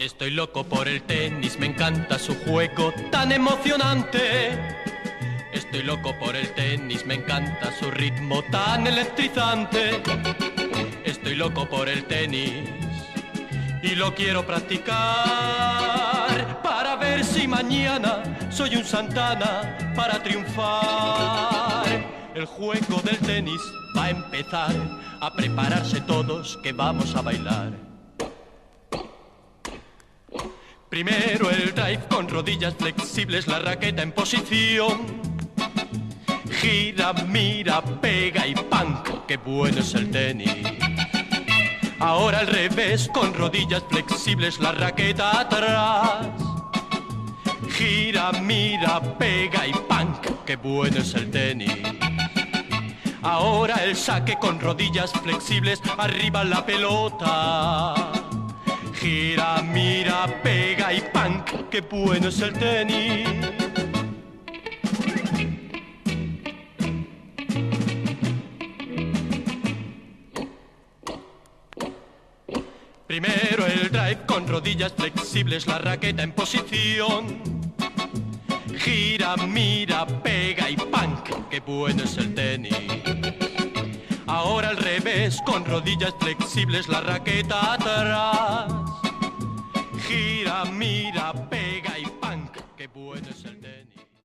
Estoy loco por el tenis, me encanta su juego tan emocionante. Estoy loco por el tenis, me encanta su ritmo tan electrizante. Estoy loco por el tenis y lo quiero practicar para ver si mañana soy un Santana para triunfar. El juego del tenis va a empezar, a prepararse todos que vamos a bailar. Primero el drive con rodillas flexibles, la raqueta en posición. Gira, mira, pega y ¡pam! ¡Qué bueno es el tenis! Ahora al revés, con rodillas flexibles, la raqueta atrás. Gira, mira, pega y ¡pam! ¡Qué bueno es el tenis! Ahora el saque con rodillas flexibles, arriba la pelota. Gira, mira, pega y ¡pam! ¡Qué bueno es el tenis! Primero el drive con rodillas flexibles, la raqueta en posición. Gira, mira, pega y ¡pam! ¡Qué bueno es el tenis! Ahora al revés, con rodillas flexibles, la raqueta atrás. Gira, mira,